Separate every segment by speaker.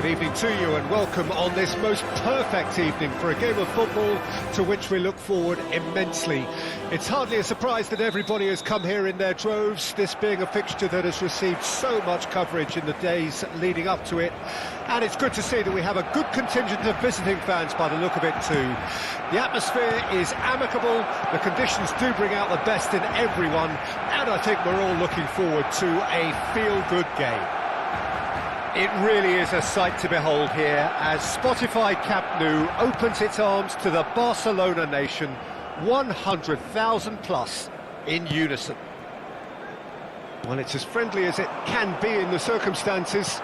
Speaker 1: Good evening to you and welcome on this most perfect evening for a game of football to which we look forward immensely. It's hardly a surprise that everybody has come here in their droves, this being a fixture that has received so much coverage in the days leading up to it. And it's good to see that we have a good contingent of visiting fans by the look of it too. The atmosphere is amicable, the conditions do bring out the best in everyone, and I think we're all looking forward to a feel-good game. It really is a sight to behold here as Spotify Camp Nou opens its arms to the Barcelona nation, 100,000 plus in unison. Well, it's as friendly as it can be in the circumstances,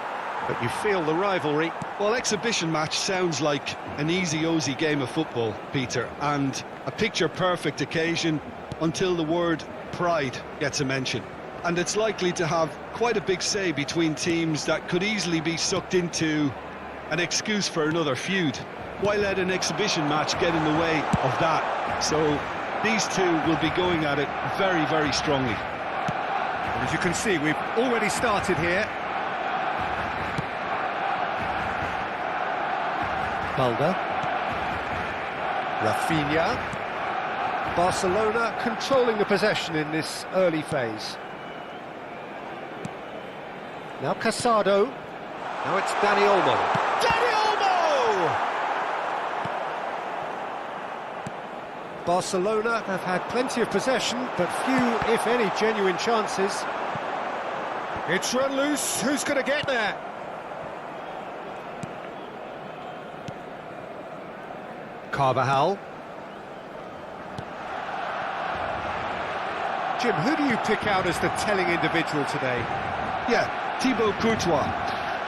Speaker 1: but you feel the rivalry.
Speaker 2: Well, exhibition match sounds like an easy-ozy game of football, Peter, and a picture-perfect occasion until the word pride gets a mention. And it's likely to have quite a big say between teams that could easily be sucked into an excuse for another feud. Why let an exhibition match get in the way of that? So these two will be going at it very, very strongly.
Speaker 1: And as you can see, we've already started here. Balda. Rafinha. Barcelona controlling the possession in this early phase. Now Casado. Now it's Dani Olmo. Dani Olmo! Barcelona have had plenty of possession, but few, if any, genuine chances. It's run loose. Who's going to get there? Carvajal. Jim, who do you pick out as the telling individual today?
Speaker 2: Yeah, Thibaut Courtois.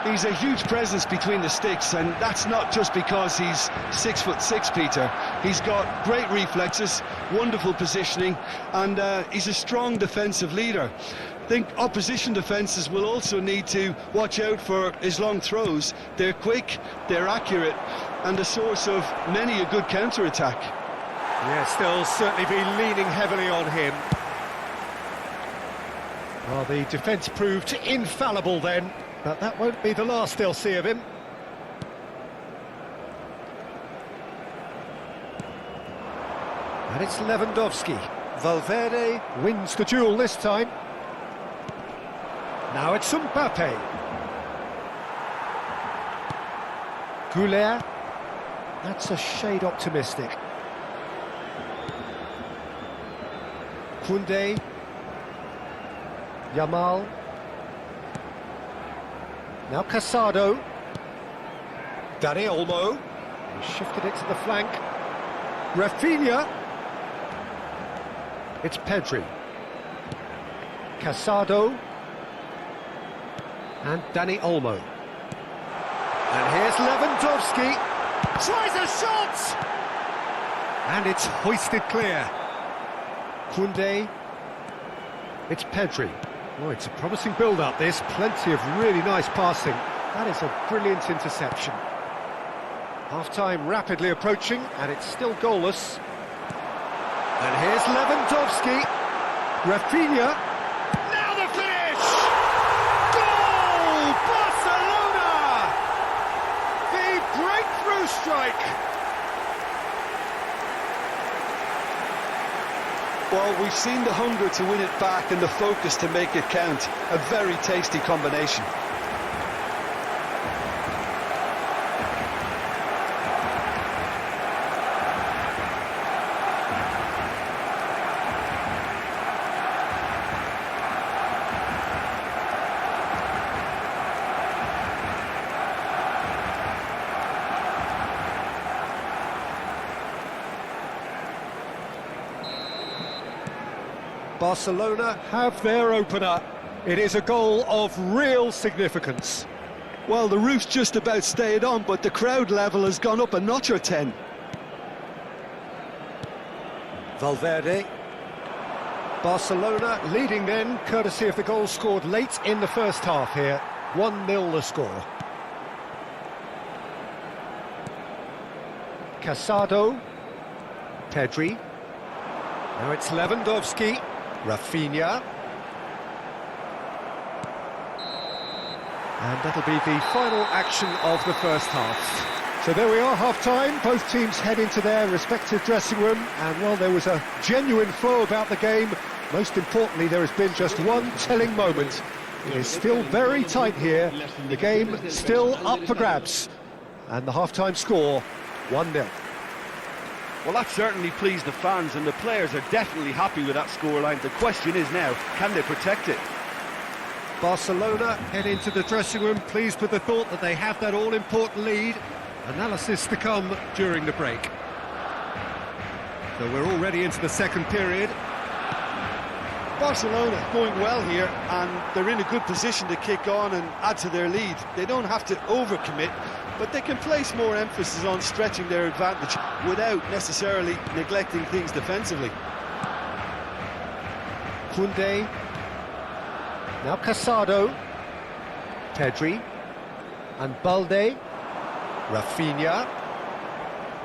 Speaker 2: He's a huge presence between the sticks, and that's not just because he's 6'6", Peter. He's got great reflexes, wonderful positioning, and he's a strong defensive leader. I think opposition defences will also need to watch out for his long throws. They're quick, they're accurate, and a source of many a good counter-attack.
Speaker 1: Yes, they'll certainly be leaning heavily on him. Well, the defence proved infallible then, but that won't be the last they'll see of him. And it's Lewandowski. Valverde wins the duel this time. Now it's Mbappe. Goulet. That's a shade optimistic. Koundé. Yamal. Now Casado. Dani Olmo. He shifted it to the flank. Rafinha. It's Pedri. Casado. And Dani Olmo. And here's Lewandowski. Tries a shot! And it's hoisted clear. Koundé. It's Pedri. Oh, it's a promising build-up, this. Plenty of really nice passing. That is a brilliant interception. Half-time rapidly approaching, and it's still goalless. And here's Lewandowski. Rafinha. Now the finish! Goal! Barcelona! The breakthrough strike!
Speaker 2: Well, we've seen the hunger to win it back and the focus to make it count. A very tasty combination.
Speaker 1: Barcelona have their opener. It is a goal of real significance.
Speaker 2: Well, the roof's just about stayed on, but the crowd level has gone up a notch or 10.
Speaker 1: Valverde. Barcelona leading then, courtesy of the goal scored late in the first half here. 1-0 the score. Casado. Pedri. Now it's Lewandowski. Rafinha. And that'll be the final action of the first half. So there we are, half-time. Both teams head into their respective dressing room. And while there was a genuine flow about the game, most importantly, there has been just one telling moment. It is still very tight here. The game still up for grabs. And the half-time score, 1-0.
Speaker 3: Well, that certainly pleased the fans, and the players are definitely happy with that scoreline. The question is now, can they protect it?
Speaker 1: Barcelona head into the dressing room pleased with the thought that they have that all-important lead. Analysis to come during the break. So we're already into the second period.
Speaker 2: Barcelona going well here, and they're in a good position to kick on and add to their lead. They don't have to overcommit, but they can place more emphasis on stretching their advantage without necessarily neglecting things defensively.
Speaker 1: Koundé. Now Casado. Pedri. And Balde. Rafinha.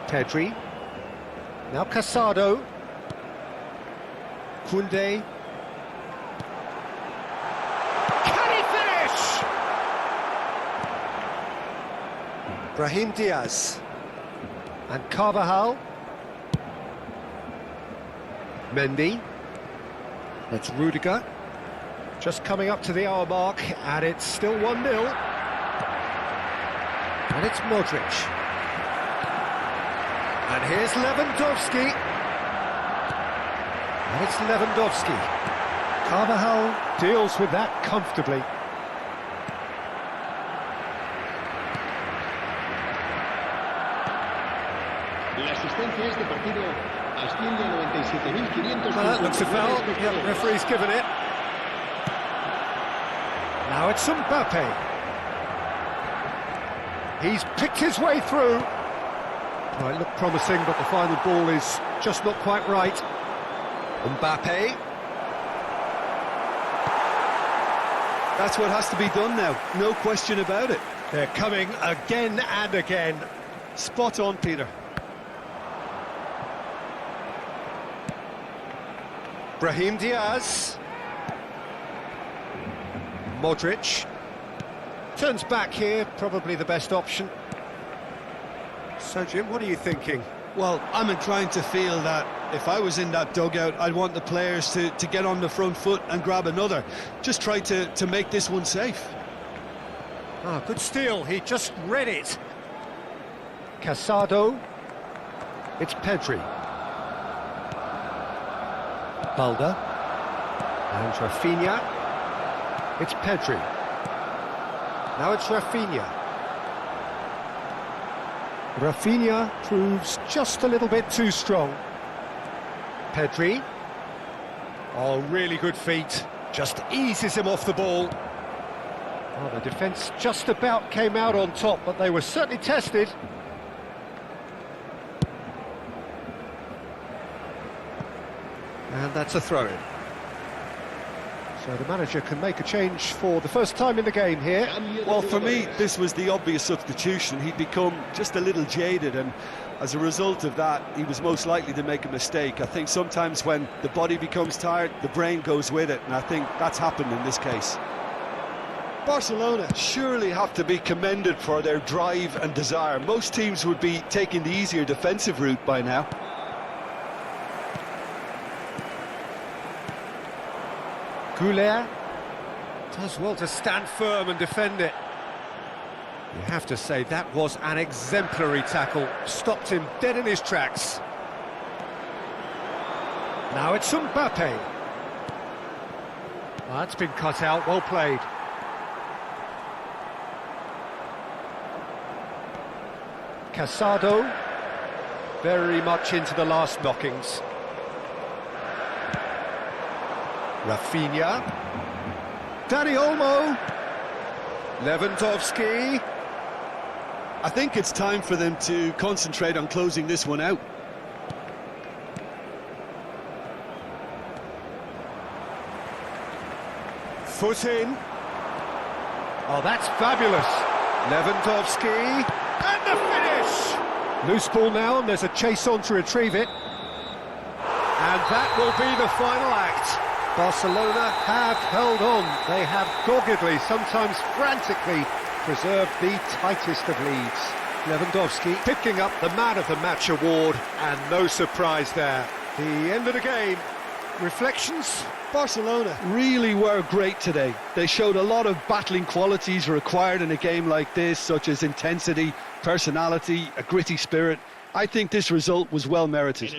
Speaker 1: Pedri. Now Casado. Koundé. Can he finish? Brahim Diaz. And Carvajal. Mendy. That's Rudiger. Just coming up to the hour mark, and it's still 1-0. And it's Modric. And here's Lewandowski. And it's Lewandowski. Carvajal deals with that comfortably.
Speaker 4: La asistencia a este partido asciende a 97.500.
Speaker 1: That looks a foul. Yep, referee's given it. Now it's Mbappe. He's picked his way through. Well, it looked promising, but the final ball is just not quite right. Mbappe.
Speaker 2: That's what has to be done now, no question about it.
Speaker 1: They're coming again and again.
Speaker 2: Spot on, Peter.
Speaker 1: Brahim Diaz. Modric. Turns back here, probably the best option. So, Jim, what are you thinking?
Speaker 2: Well, I'm inclined to feel that if I was in that dugout, I'd want the players to get on the front foot and grab another. Just try to make this one safe.
Speaker 1: Ah, good steal, he just read it. Casado. It's Pedri. Balda. And Rafinha. It's Pedri. Now it's Rafinha. Rafinha proves just a little bit too strong. Pedri. Oh, really good feet. Just eases him off the ball. Oh, the defence just about came out on top, but they were certainly tested. And that's a throw-in. So the manager can make a change for the first time in the game here.
Speaker 2: Well, for me, this was the obvious substitution. He'd become just a little jaded, and as a result of that, he was most likely to make a mistake. I think sometimes when the body becomes tired, the brain goes with it, and I think that's happened in this case. Barcelona surely have to be commended for their drive and desire. Most teams would be taking the easier defensive route by now.
Speaker 1: Goulet does well to stand firm and defend it. You have to say that was an exemplary tackle. Stopped him dead in his tracks. Now it's Mbappe. That's been cut out, well played. Casado, very much into the last knockings. Rafinha. Dani Olmo. Lewandowski.
Speaker 2: I think it's time for them to concentrate on closing this one out.
Speaker 1: Foot in. Oh, that's fabulous. Lewandowski. And the finish! Loose ball now, and there's a chase on to retrieve it. And that will be the final act. Barcelona have held on. They have doggedly, sometimes frantically, preserved the tightest of leads. Lewandowski picking up the Man of the Match award, and no surprise there. The end of the game. Reflections?
Speaker 2: Barcelona really were great today. They showed a lot of battling qualities required in a game like this, such as intensity, personality, a gritty spirit. I think this result was well merited.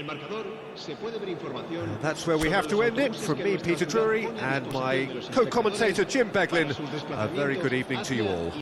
Speaker 1: That's where we have to end it. From me, Peter Drury, and my co-commentator Jim Beglin, a very good evening to you all.